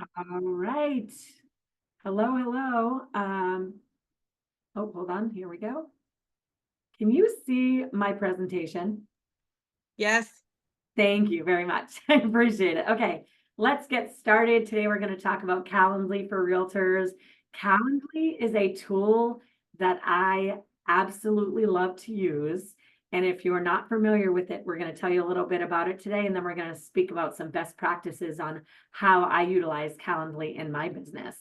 All right. Hello, hello. Oh, hold on. Here we go. Can you see my presentation? Yes. Thank you very much. I appreciate it. Okay, let's get started. Today we're going to talk about Calendly for realtors. Calendly is a tool that I absolutely love to use. And if you're not familiar with it, we're going to tell you a little bit about it today, and then we're going to speak about some best practices on how I utilize Calendly in my business.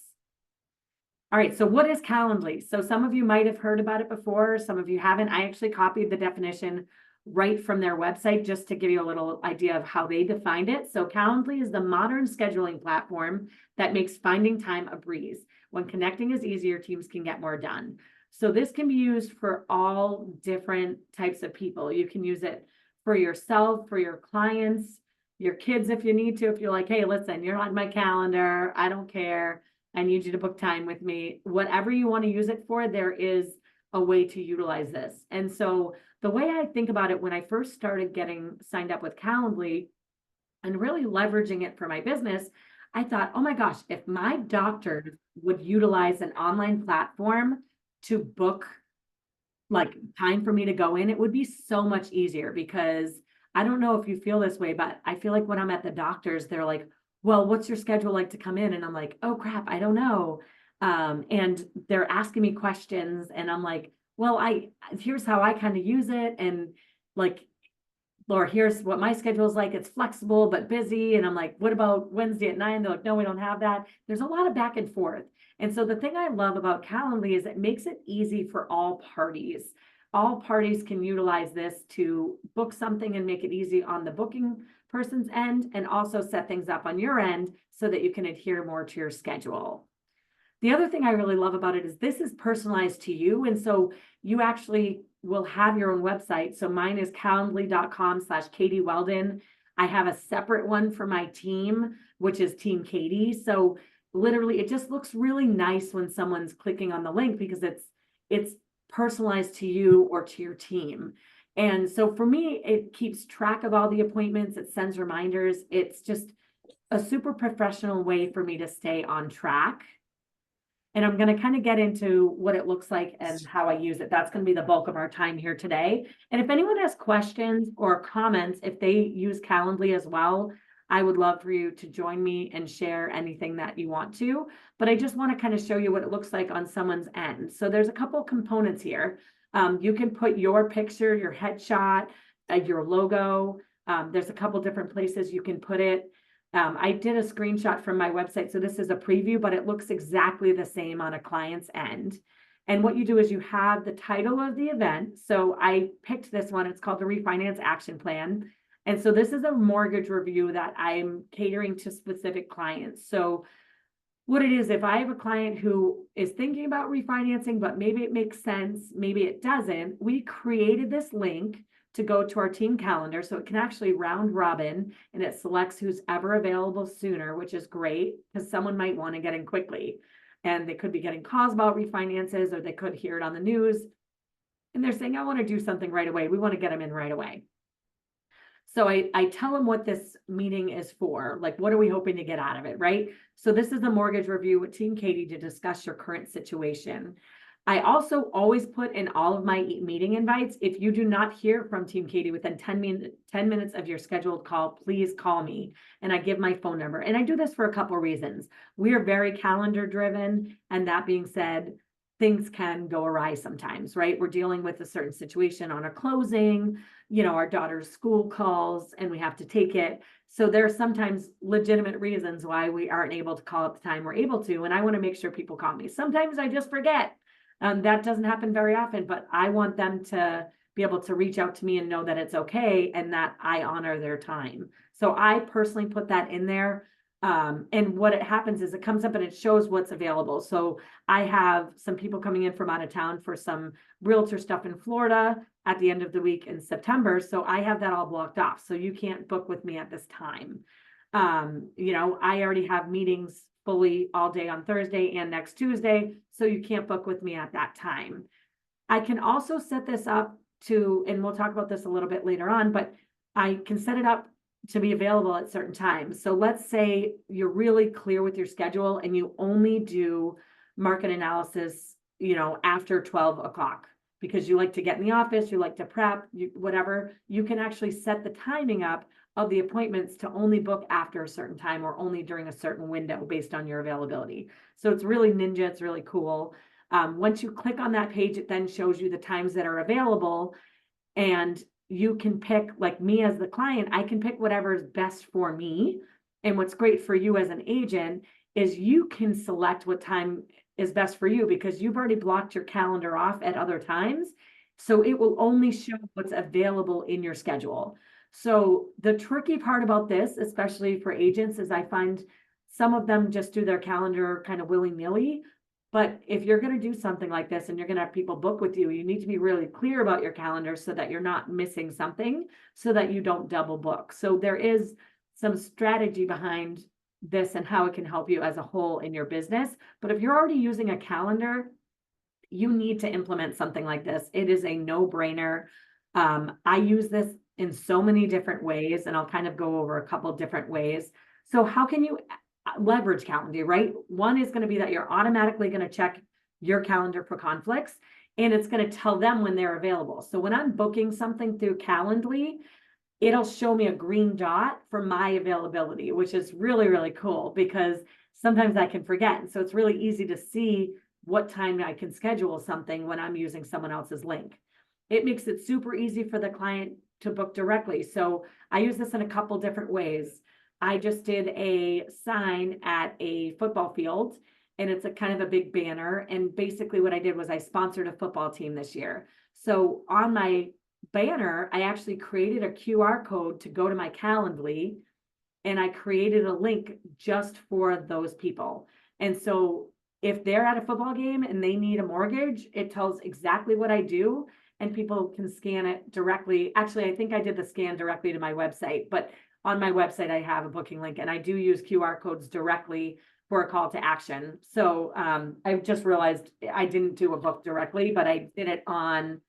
All right, so what is Calendly? So some of you might have heard about it before, some of you haven't. I actually copied the definition right from their website just to give you a little idea of how they defined it. So Calendly is the modern scheduling platform that makes finding time a breeze. When connecting is easier, teams can get more done. So this can be used for all different types of people. You can use it for yourself, for your clients, your kids if you need to. If you're like, hey, listen, you're on my calendar, I don't care, I need you to book time with me. Whatever you want to use it for, there is a way to utilize this. And so the way I think about it when I first started getting signed up with Calendly and really leveraging it for my business, I thought, oh my gosh, if my doctors would utilize an online platform to book like time for me to go in, it would be so much easier because I don't know if you feel this way, but I feel like when I'm at the doctor's, they're like, well, what's your schedule like to come in? And I'm like, oh crap, I don't know. And they're asking me questions and I'm like, well, here's how I kind of use it. And like, or here's what my schedule is like. It's flexible, but busy. And I'm like, what about Wednesday at 9? They're like, no, we don't have that. There's a lot of back and forth. And so the thing I love about Calendly is it makes it easy for all parties. All parties can utilize this to book something and make it easy on the booking person's end and also set things up on your end so that you can adhere more to your schedule. The other thing I really love about it is this is personalized to you. And so you actually will have your own website. So mine is calendly.com/Katie Weldon. I have a separate one for my team, which is Team Katie. So literally it just looks really nice when someone's clicking on the link because it's personalized to you or to your team. And so for me, it keeps track of all the appointments, it sends reminders. It's just a super professional way for me to stay on track. And I'm going to kind of get into what it looks like and how I use it. That's going to be the bulk of our time here today. And if anyone has questions or comments, if they use Calendly as well, I would love for you to join me and share anything that you want to. But I just want to kind of show you what it looks like on someone's end. So there's a couple components here. You can put your picture, your headshot, your logo. There's a couple different places you can put it. I did a screenshot from my website. So this is a preview, but it looks exactly the same on a client's end. And what you do is you have the title of the event. So I picked this one. It's called the Refinance Action Plan. And so this is a mortgage review that I'm catering to specific clients. So what it is, if I have a client who is thinking about refinancing, but maybe it makes sense, maybe it doesn't, we created this link to go to our team calendar. So it can actually round robin and it selects who's ever available sooner, which is great because someone might want to get in quickly. And they could be getting calls about refinances or they could hear it on the news. And they're saying, I want to do something right away. We want to get them in right away. So I tell them what this meeting is for, like, what are we hoping to get out of it, right? So this is a mortgage review with Team Katie to discuss your current situation. I also always put in all of my meeting invites, if you do not hear from Team Katie within 10 minutes of your scheduled call, please call me. And I give my phone number. And I do this for a couple of reasons. We are very calendar driven. And that being said, things can go awry sometimes, right? We're dealing with a certain situation on a closing, our daughter's school calls and we have to take it. So there are sometimes legitimate reasons why we aren't able to call at the time we're able to. And I want to make sure people call me. Sometimes I just forget. That doesn't happen very often, but I want them to be able to reach out to me and know that it's okay and that I honor their time. So I personally put that in there. And what it happens is it comes up and it shows what's available. So I have some people coming in from out of town for some realtor stuff in Florida at the end of the week in September. So I have that all blocked off. So you can't book with me at this time. I already have meetings fully all day on Thursday and next Tuesday. So you can't book with me at that time. I can also set this up to, and we'll talk about this a little bit later on, but I can set it up to be available at certain times. So let's say you're really clear with your schedule and you only do market analysis, after 12 o'clock because you like to get in the office, you like to prep, whatever. You can actually set the timing up of the appointments to only book after a certain time or only during a certain window based on your availability. So it's really ninja. It's really cool. Once you click on that page, it then shows you the times that are available, and you can pick, like me as the client, I can pick whatever is best for me. And what's great for you as an agent is you can select what time is best for you because you've already blocked your calendar off at other times. So it will only show what's available in your schedule. So the tricky part about this, especially for agents, is I find some of them just do their calendar kind of willy-nilly. But if you're going to do something like this and you're going to have people book with you, you need to be really clear about your calendar so that you're not missing something, so that you don't double book. So there is some strategy behind this and how it can help you as a whole in your business. But if you're already using a calendar, you need to implement something like this. It is a no-brainer. I use this in so many different ways, and I'll kind of go over a couple different ways. So how can you leverage Calendly, right? One is going to be that you're automatically going to check your calendar for conflicts, and it's going to tell them when they're available. So when I'm booking something through Calendly, it'll show me a green dot for my availability, which is really, really cool because sometimes I can forget. And so it's really easy to see what time I can schedule something when I'm using someone else's link. It makes it super easy for the client to book directly. So I use this in a couple different ways. I just did a sign at a football field, and it's a kind of a big banner. And basically what I did was I sponsored a football team this year. So on my banner, I actually created a QR code to go to my Calendly, and I created a link just for those people. And so if they're at a football game and they need a mortgage, it tells exactly what I do, and people can scan it directly. Actually, I think I did the scan directly to my website, but on my website, I have a booking link, and I do use QR codes directly for a call to action. So I just realized I didn't do a book directly, but I did it on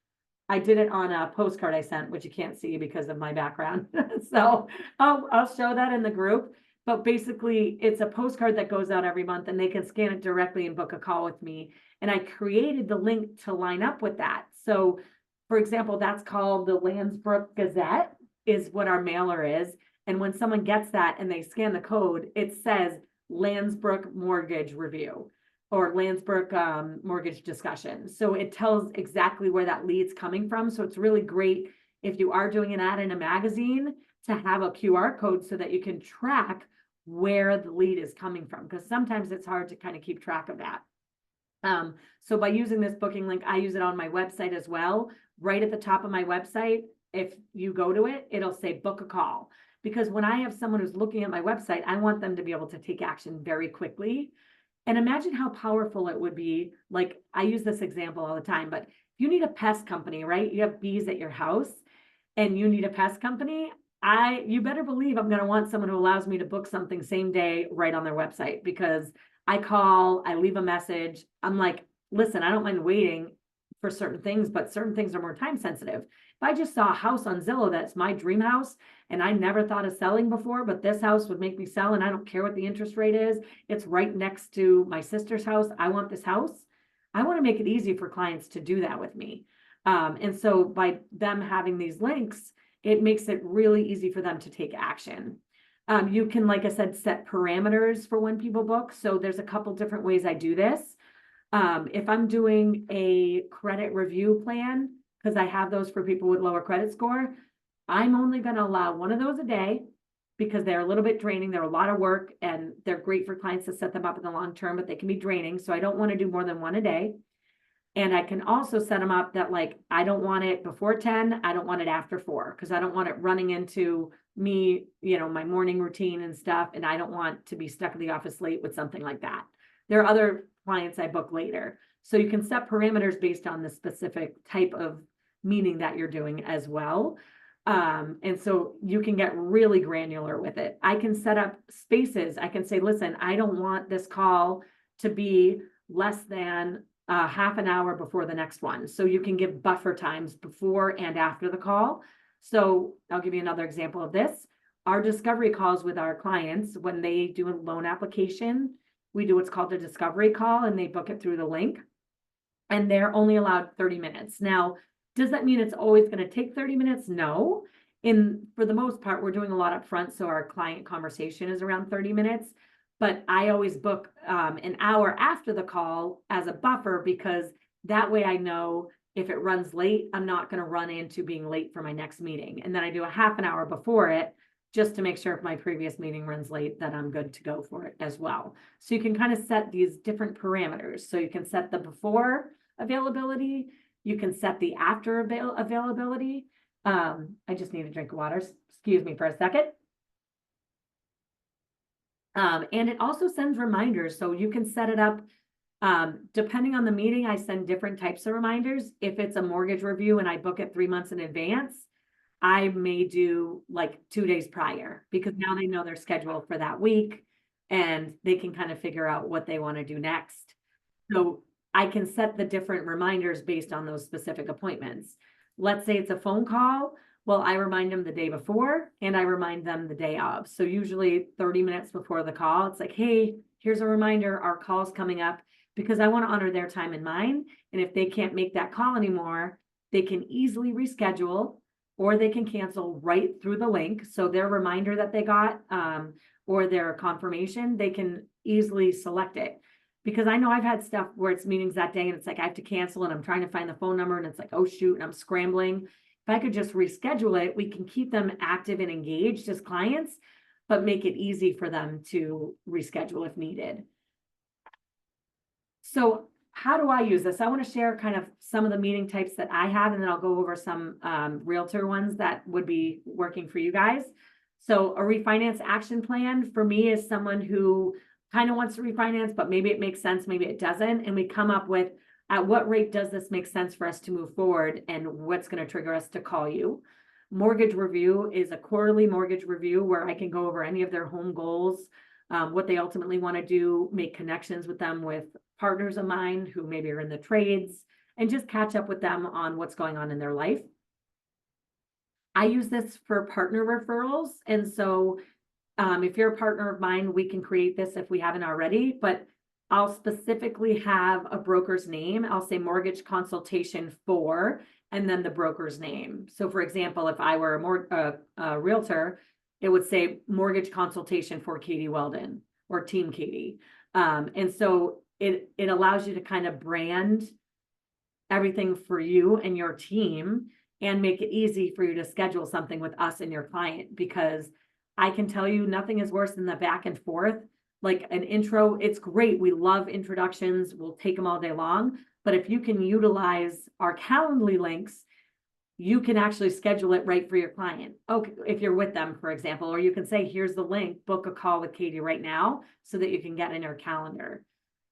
a postcard I sent, which you can't see because of my background. So I'll show that in the group. But basically, it's a postcard that goes out every month, and they can scan it directly and book a call with me. And I created the link to line up with that. So, for example, that's called the Landsbrook Gazette, is what our mailer is. And when someone gets that and they scan the code, it says Landsbrook Mortgage Review or Landsbrook Mortgage Discussion. So it tells exactly where that lead's coming from. So it's really great if you are doing an ad in a magazine to have a QR code so that you can track where the lead is coming from, because sometimes it's hard to kind of keep track of that. So by using this booking link, I use it on my website as well. Right at the top of my website, if you go to it, it'll say book a call. Because when I have someone who's looking at my website, I want them to be able to take action very quickly. And imagine how powerful it would be. Like, I use this example all the time, but if you need a pest company, right? You have bees at your house and you need a pest company. You better believe I'm going to want someone who allows me to book something same day right on their website, because I call, I leave a message. I'm like, listen, I don't mind waiting for certain things, but certain things are more time sensitive. If I just saw a house on Zillow that's my dream house and I never thought of selling before, but this house would make me sell, and I don't care what the interest rate is, it's right next to my sister's house, I want this house. I want to make it easy for clients to do that with me. And so by them having these links, it makes it really easy for them to take action. You can, like I said, set parameters for when people book. So there's a couple different ways I do this. If I'm doing a credit review plan, because I have those for people with lower credit score, I'm only going to allow one of those a day because they're a little bit draining. They're a lot of work, and they're great for clients to set them up in the long term, but they can be draining. So I don't want to do more than one a day. And I can also set them up that, like, I don't want it before 10. I don't want it after 4, because I don't want it running into me, my morning routine and stuff. And I don't want to be stuck in the office late with something like that. There are other clients I book later. So you can set parameters based on the specific type of meeting that you're doing as well. And so you can get really granular with it. I can set up spaces. I can say, listen, I don't want this call to be less than half an hour before the next one. So you can give buffer times before and after the call. So I'll give you another example of this. our discovery calls with our clients, when they do a loan application, we do what's called a discovery call, and they book it through the link, and they're only allowed 30 minutes. Now, does that mean it's always going to take 30 minutes? No. For the most part, we're doing a lot up front, so our client conversation is around 30 minutes. But I always book an hour after the call as a buffer, because that way I know if it runs late, I'm not going to run into being late for my next meeting. And then I do a half an hour before it, just to make sure if my previous meeting runs late, that I'm good to go for it as well. So you can kind of set these different parameters. So you can set the before availability, you can set the after availability. I just need a drink of water. Excuse me for a second. And it also sends reminders, so you can set it up. Depending on the meeting, I send different types of reminders. If it's a mortgage review and I book it 3 months in advance, I may do like 2 days prior, because now they know their schedule for that week and they can kind of figure out what they want to do next. So I can set the different reminders based on those specific appointments. Let's say it's a phone call. Well, I remind them the day before and I remind them the day of. So usually 30 minutes before the call, it's like, hey, here's a reminder, our call's coming up, because I want to honor their time and mine. And if they can't make that call anymore, they can easily reschedule, or they can cancel right through the link. So their reminder that they got, or their confirmation, they can easily select it. Because I know I've had stuff where it's meetings that day and it's like I have to cancel and I'm trying to find the phone number and it's like, oh shoot, and I'm scrambling. If I could just reschedule it, we can keep them active and engaged as clients, but make it easy for them to reschedule if needed. So how do I use this? I want to share kind of some of the meeting types that I have, and then I'll go over some realtor ones that would be working for you guys. So a refinance action plan for me is someone who kind of wants to refinance, but maybe it makes sense, maybe it doesn't. And we come up with, at what rate does this make sense for us to move forward, and what's going to trigger us to call you? Mortgage review is a quarterly mortgage review where I can go over any of their home goals, what they ultimately want to do, make connections with them with partners of mine who maybe are in the trades, and just catch up with them on what's going on in their life. I use this for partner referrals. And so if you're a partner of mine, we can create this if we haven't already, but I'll specifically have a broker's name. I'll say mortgage consultation for, and then the broker's name. So for example, if I were a realtor, it would say mortgage consultation for Katie Weldon or Team Katie. And so it allows you to kind of brand everything for you and your team and make it easy for you to schedule something with us and your client, because I can tell you nothing is worse than the back and forth. Like an intro, it's great. We love introductions. We'll take them all day long. But if you can utilize our Calendly links, you can actually schedule it right for your client. Okay, if you're with them, for example, or you can say, here's the link, book a call with Katie right now, so that you can get in her calendar.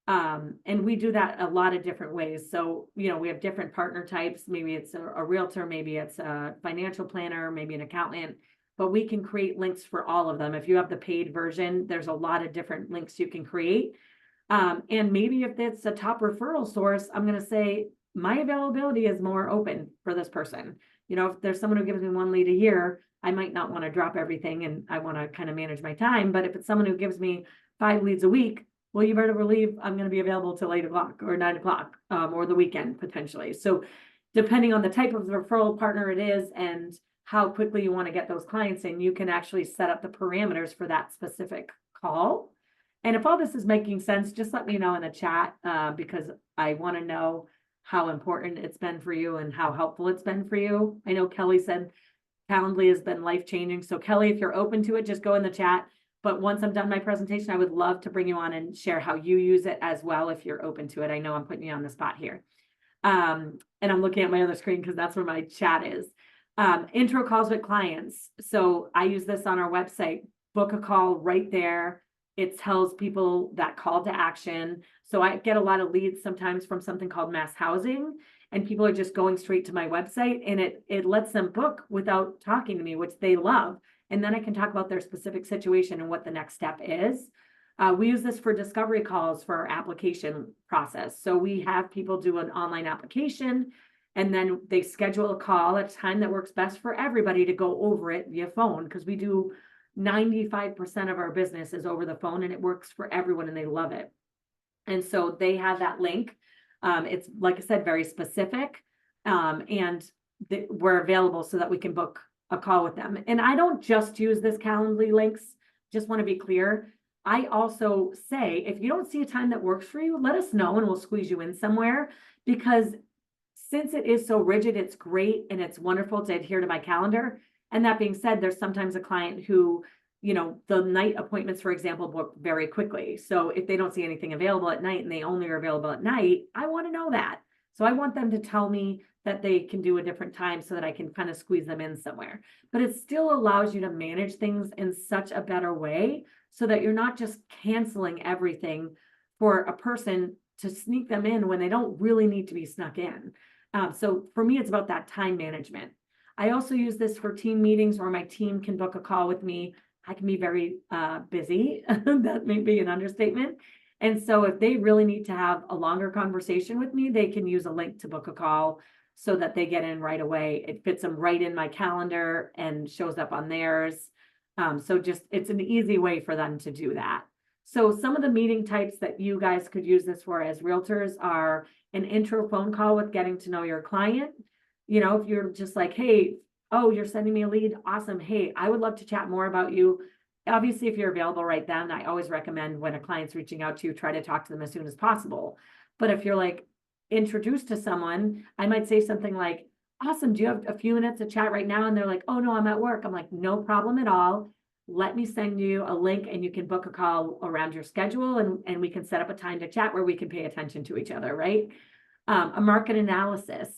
And we do that a lot of different ways. So, we have different partner types. Maybe it's a realtor, maybe it's a financial planner, maybe an accountant, but we can create links for all of them. If you have the paid version, there's a lot of different links you can create. And maybe if it's a top referral source, I'm going to say my availability is more open for this person. If there's someone who gives me 1 lead a year, I might not want to drop everything and I want to kind of manage my time. But if it's someone who gives me 5 leads a week, well, you better believe I'm going to be available till 8 o'clock or 9 o'clock, or the weekend potentially. So depending on the type of referral partner it is and how quickly you want to get those clients in, you can actually set up the parameters for that specific call. And if all this is making sense, just let me know in the chat, because I want to know how important it's been for you and how helpful it's been for you. I know Kelly said Calendly has been life-changing. So Kelly, if you're open to it, just go in the chat. But once I'm done my presentation, I would love to bring you on and share how you use it as well, if you're open to it. I know I'm putting you on the spot here. And I'm looking at my other screen because that's where my chat is. Intro calls with clients. So I use this on our website, book a call right there. It tells people that call to action. So I get a lot of leads sometimes from something called mass housing, and people are just going straight to my website, and it lets them book without talking to me, which they love. And then I can talk about their specific situation and what the next step is. We use this for discovery calls for our application process. So we have people do an online application, and then they schedule a call at a time that works best for everybody to go over it via phone, because we do 95% of our business is over the phone, and it works for everyone and they love it. And so they have that link. It's, like I said, very specific. And we're available so that we can book a call with them. And I don't just use this Calendly links, just want to be clear. I also say, if you don't see a time that works for you, let us know and we'll squeeze you in somewhere, because since it is so rigid, it's great and it's wonderful to adhere to my calendar. And that being said, there's sometimes a client who, the night appointments, for example, book very quickly. So if they don't see anything available at night and they only are available at night, I want to know that. So I want them to tell me that they can do a different time so that I can kind of squeeze them in somewhere. But it still allows you to manage things in such a better way so that you're not just canceling everything for a person to sneak them in when they don't really need to be snuck in. So for me, it's about that time management. I also use this for team meetings where my team can book a call with me. I can be very busy. That may be an understatement. And so if they really need to have a longer conversation with me, they can use a link to book a call so that they get in right away. It fits them right in my calendar and shows up on theirs. So just, it's an easy way for them to do that. So some of the meeting types that you guys could use this for as realtors are an intro phone call with getting to know your client. If you're just like, hey, oh, you're sending me a lead. Awesome. Hey, I would love to chat more about you. Obviously, if you're available right then, I always recommend when a client's reaching out to you, try to talk to them as soon as possible. But if you're like introduced to someone, I might say something like, awesome, do you have a few minutes to chat right now? And they're like, oh no, I'm at work. I'm like, no problem at all. Let me send you a link and you can book a call around your schedule and we can set up a time to chat where we can pay attention to each other, right? A market analysis,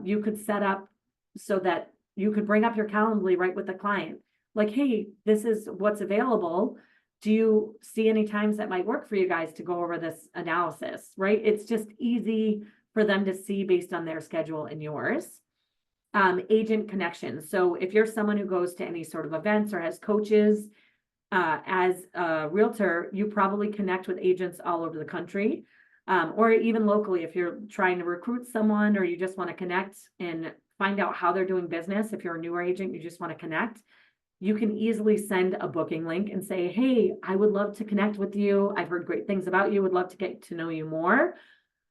you could set up so that you could bring up your Calendly right with the client. Like, hey, this is what's available. Do you see any times that might work for you guys to go over this analysis, right? It's just easy for them to see based on their schedule and yours. Agent connections. So if you're someone who goes to any sort of events or has coaches, as a realtor, you probably connect with agents all over the country, or even locally if you're trying to recruit someone or you just want to connect and find out how they're doing business. If you're a newer agent, you just want to connect. You can easily send a booking link and say, hey, I would love to connect with you. I've heard great things about you. Would love to get to know you more.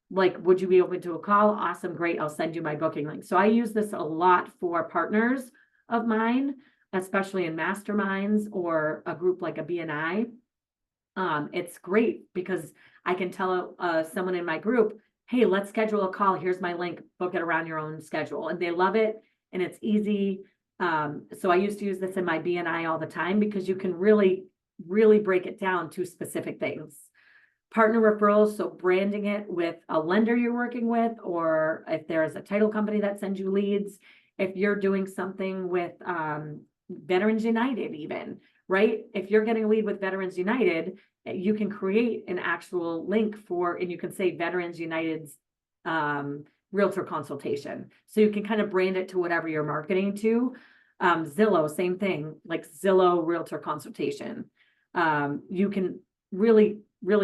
Like, would you be open to a call? Awesome. Great. I'll send you my booking link. So I use this a lot for partners of mine, especially in masterminds or a group like a BNI. It's great because I can tell someone in my group, hey, let's schedule a call. Here's my link. Book it around your own schedule. And they love it. And it's easy. So I used to use this in my BNI all the time because you can really, really break it down to specific things. Partner referrals, so branding it with a lender you're working with, or if there is a title company that sends you leads, if you're doing something with Veterans United even, right? If you're getting a lead with Veterans United, you can create an actual link and you can say Veterans United's realtor consultation. So you can kind of brand it to whatever you're marketing to. Zillow, same thing, like Zillow realtor consultation. You can really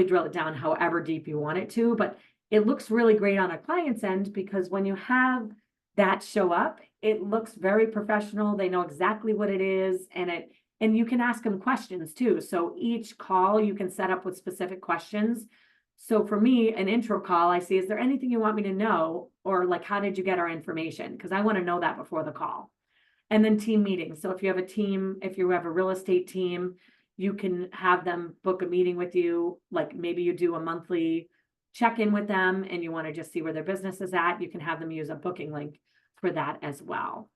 drill it down however deep you want it to, but it looks really great on a client's end because when you have that show up, it looks very professional. They know exactly what it is, and you can ask them questions too. So each call you can set up with specific questions. So for me, an intro call, I see, is there anything you want me to know? Or like, how did you get our information? Because I want to know that before the call. And then team meetings. So if you have a team, if you have a real estate team, you can have them book a meeting with you. Like maybe you do a monthly check-in with them and you want to just see where their business is at. You can have them use a booking link for that as well.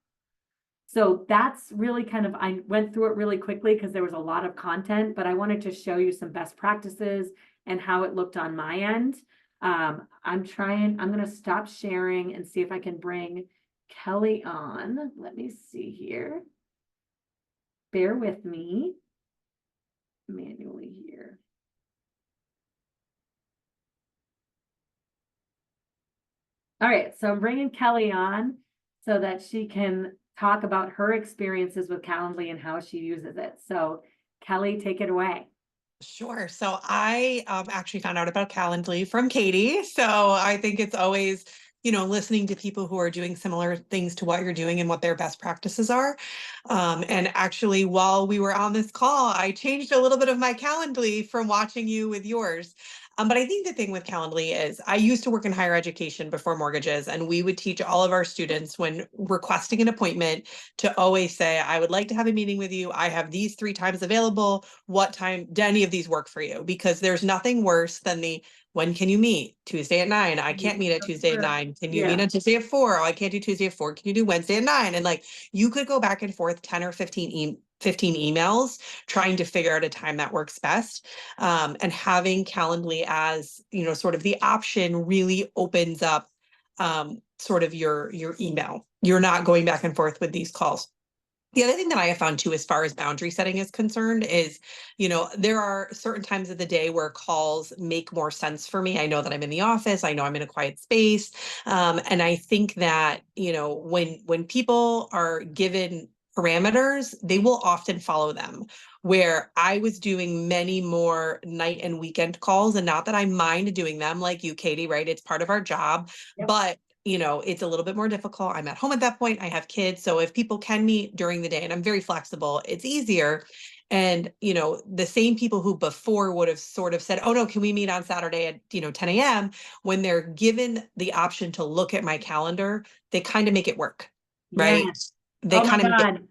So that's really I went through it really quickly because there was a lot of content, but I wanted to show you some best practices and how it looked on my end. I'm going to stop sharing and see if I can bring Kelly on. Let me see here. Bear with me manually here. All right, so I'm bringing Kelly on so that she can talk about her experiences with Calendly and how she uses it. So Kelly, take it away. Sure. So I actually found out about Calendly from Katie. So I think it's always, listening to people who are doing similar things to what you're doing and what their best practices are. And actually, while we were on this call, I changed a little bit of my Calendly from watching you with yours. But I think the thing with Calendly is I used to work in higher education before mortgages, and we would teach all of our students when requesting an appointment to always say, I would like to have a meeting with you. I have these 3 times available. What time do any of these work for you? Because there's nothing worse than the when can you meet? Tuesday at 9. I can't meet at Tuesday at 9. Can you meet Yeah. on Tuesday at 4? Oh, I can't do Tuesday at 4. Can you do Wednesday at 9? And like you could go back and forth 10 or 15 emails trying to figure out a time that works best. And having Calendly as, sort of the option really opens up sort of your email. You're not going back and forth with these calls. The other thing that I have found too, as far as boundary setting is concerned, is, there are certain times of the day where calls make more sense for me. I know that I'm in the office. I know I'm in a quiet space. And I think that, when people are given parameters, they will often follow them. Where I was doing many more night and weekend calls, and not that I mind doing them like you, Katie, right? It's part of our job. Yep. But it's a little bit more difficult. I'm at home at that point. I have kids. So if people can meet during the day, and I'm very flexible, it's easier. And, the same people who before would have sort of said, oh no, can we meet on Saturday at, 10 a.m. when they're given the option to look at my calendar, they kind of make it work, right? Yes. They Oh my kind of make it. God.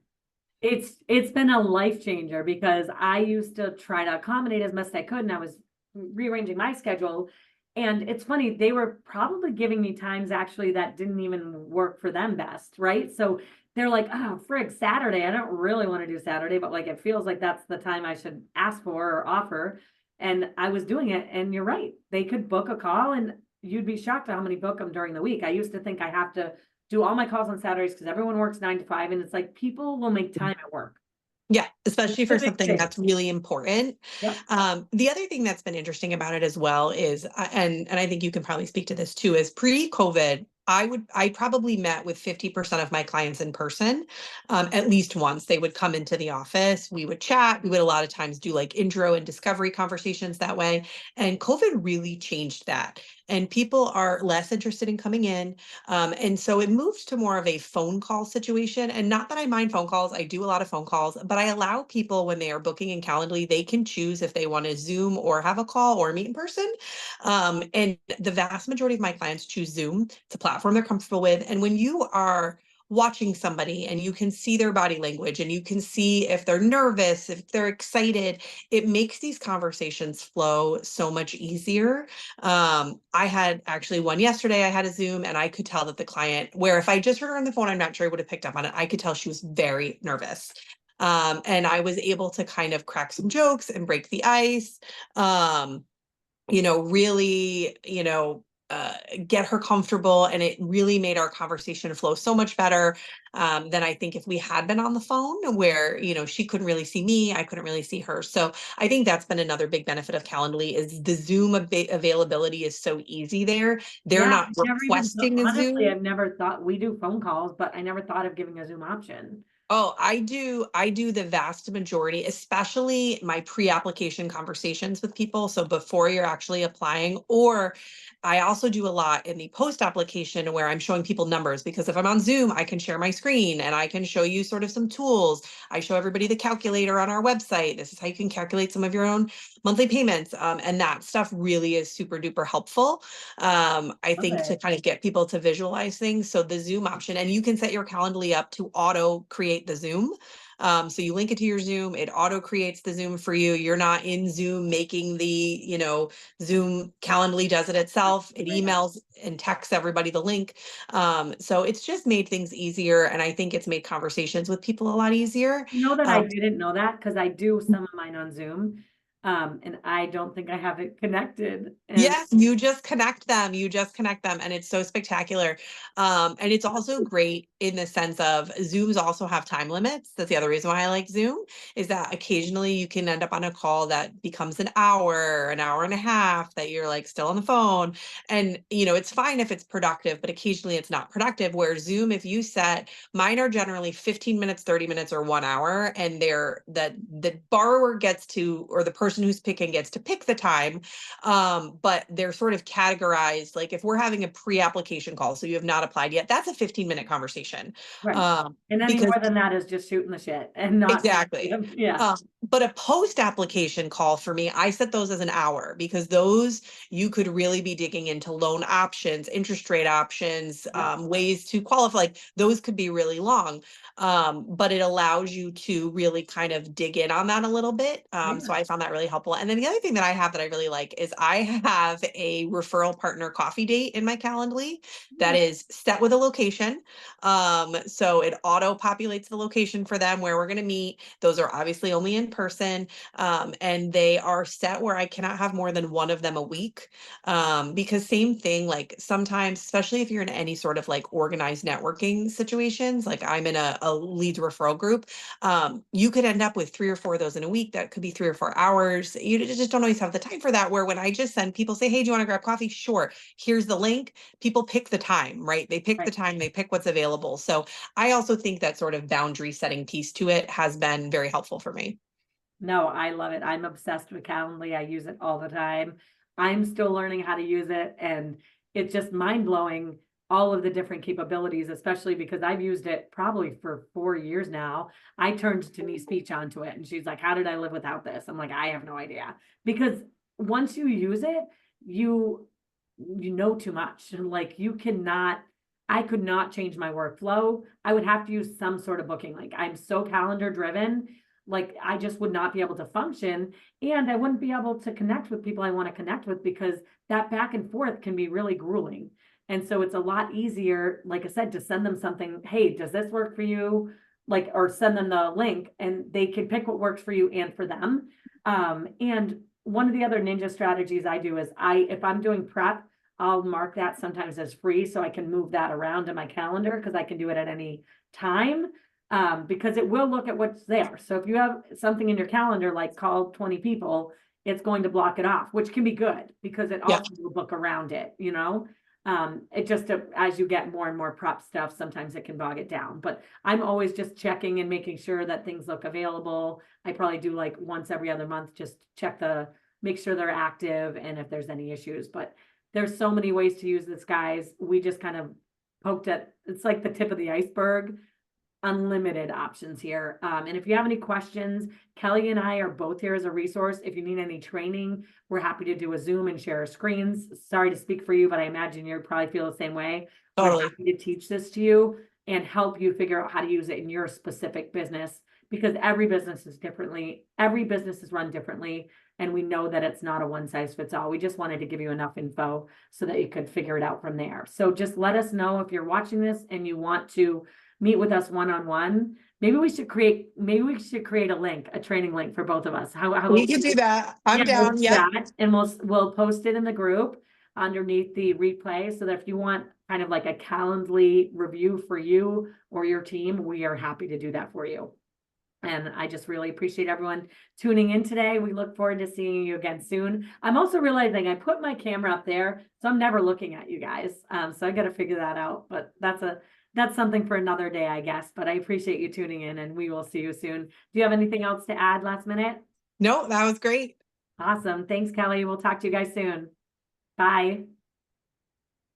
It's been a life changer because I used to try to accommodate as much as I could, and I was rearranging my schedule. And it's funny, they were probably giving me times actually that didn't even work for them best, right? So they're like, oh, frig, Saturday. I don't really want to do Saturday, but like it feels like that's the time I should ask for or offer. And I was doing it, and you're right. They could book a call, and you'd be shocked at how many book them during the week. I used to think I have to do all my calls on Saturdays because everyone works 9 to 5, and it's like people will make time at work. Yeah, It's especially the for big something thing. that's really important. Yep. The other thing that's been interesting about it as well is, and I think you can probably speak to this too, is pre-COVID, I probably met with 50% of my clients in person, at least once. They would come into the office, we would chat, we would a lot of times do like intro and discovery conversations that way. And COVID really changed that. And people are less interested in coming in. And so it moved to more of a phone call situation. And not that I mind phone calls, I do a lot of phone calls, but I allow people when they are booking in Calendly, they can choose if they want to Zoom or have a call or meet in person. And the vast majority of my clients choose Zoom. It's a platform they're comfortable with. And when you are watching somebody and you can see their body language and you can see if they're nervous, if they're excited, it makes these conversations flow so much easier. I had actually one yesterday, I had a Zoom and I could tell that the client, where if I just heard her on the phone, I'm not sure I would have picked up on it. I could tell she was very nervous. And I was able to kind of crack some jokes and break the ice. Really, get her comfortable. And it really made our conversation flow so much better than I think if we had been on the phone where, she couldn't really see me, I couldn't really see her. So I think that's been another big benefit of Calendly is the Zoom availability is so easy there. They're Yeah, not I never even thought, requesting a honestly, Zoom. I've never thought we do phone calls, but I never thought of giving a Zoom option. Oh, I do the vast majority, especially my pre-application conversations with people. So before you're actually applying, or I also do a lot in the post-application where I'm showing people numbers because if I'm on Zoom, I can share my screen and I can show you sort of some tools. I show everybody the calculator on our website. This is how you can calculate some of your own monthly payments. And that stuff really is super duper helpful. I Love think to it. kind of get people to visualize things. So the Zoom option, and you can set your Calendly up to auto create the Zoom. So you link it to your Zoom, it auto creates the Zoom for you. You're not in Zoom making the, Zoom. Calendly does it itself. It Right. emails and texts everybody the link. So it's just made things easier. And I think it's made conversations with people a lot easier. You know that I Um, didn't know that because I do some of mine on Zoom. And I don't think I have it connected. And Yes, you just connect them. You just connect them, and it's so spectacular. And it's also great in the sense of Zooms also have time limits. That's the other reason why I like Zoom, is that occasionally you can end up on a call that becomes an hour and a half, that you're like still on the phone. And it's fine if it's productive, but occasionally it's not productive. Where Zoom, if you set, mine are generally 15 minutes, 30 minutes, or 1 hour, and they're that the borrower gets to, or the person person who's picking gets to pick the time. But they're sort of categorized, like if we're having a pre-application call, so you have not applied yet, that's a 15-minute conversation. Right. Um, And any because more than that is just shooting the shit and not. exactly. Yeah. But a post-application call for me, I set those as an hour because those you could really be digging into loan options, interest rate options, Yep. ways to qualify. Like those could be really long. But it allows you to really kind of dig in on that a little bit. So Yeah. I found that really helpful. And then the other thing that I have that I really like is I have a referral partner coffee date in my Calendly that is set with a location. So it auto populates the location for them where we're going to meet. Those are obviously only in person. And they are set where I cannot have more than one of them a week. Because same thing, like sometimes, especially if you're in any sort of like organized networking situations, like I'm in a leads referral group, you could end up with 3 or 4 of those in a week. That could be 3 or 4 hours. You just don't always have the time for that. Where when I just send people say, hey, do you want to grab coffee? Sure. Here's the link. People pick the time, right? They pick the Right. time, they pick what's available. So I also think that sort of boundary setting piece to it has been very helpful for me. No, I love it. I'm obsessed with Calendly. I use it all the time. I'm still learning how to use it, and it's just mind blowing all of the different capabilities, especially because I've used it probably for 4 years now. I turned Denise Speech onto it, and she's like, "How did I live without this?" I'm like, "I have no idea." Because once you use it, you you know too much. Like you cannot. I could not change my workflow. I would have to use some sort of booking link. I'm so calendar driven, like I just would not be able to function, and I wouldn't be able to connect with people I want to connect with because that back and forth can be really grueling. And so it's a lot easier, like I said, to send them something, hey, does this work for you? Like, or send them the link and they can pick what works for you and for them. And one of the other ninja strategies I do is if I'm doing prep, I'll mark that sometimes as free so I can move that around in my calendar because I can do it at any time, because it will look at what's there. So if you have something in your calendar, like call 20 people, it's going to block it off, which can be good because it Yeah. also will book around it, you know? It just, as you get more and more prep stuff, sometimes it can bog it down, but I'm always just checking and making sure that things look available. I probably do like once every other month, just check make sure they're active and if there's any issues, but there's so many ways to use this, guys. We just kind of poked at, it's like the tip of the iceberg, unlimited options here. And if you have any questions, Kelly and I are both here as a resource. If you need any training, we're happy to do a Zoom and share our screens. Sorry to speak for you, but I imagine you probably feel the same way. We're Totally. happy to teach this to you and help you figure out how to use it in your specific business, because every business is run differently. And we know that it's not a one size fits all. We just wanted to give you enough info so that you could figure it out from there. So just let us know if you're watching this and you want to meet with us one-on-one. Maybe we should create a link, a training link for both of us. How We can do that. I'm yeah, we'll down. do Yep. that, and we'll post it in the group underneath the replay so that if you want kind of like a Calendly review for you or your team, we are happy to do that for you. And I just really appreciate everyone tuning in today. We look forward to seeing you again soon. I'm also realizing I put my camera up there, so I'm never looking at you guys. So I got to figure that out, but that's something for another day, I guess. But I appreciate you tuning in and we will see you soon. Do you have anything else to add last minute? No, that was great. Awesome. Thanks, Kelly. We'll talk to you guys soon. Bye.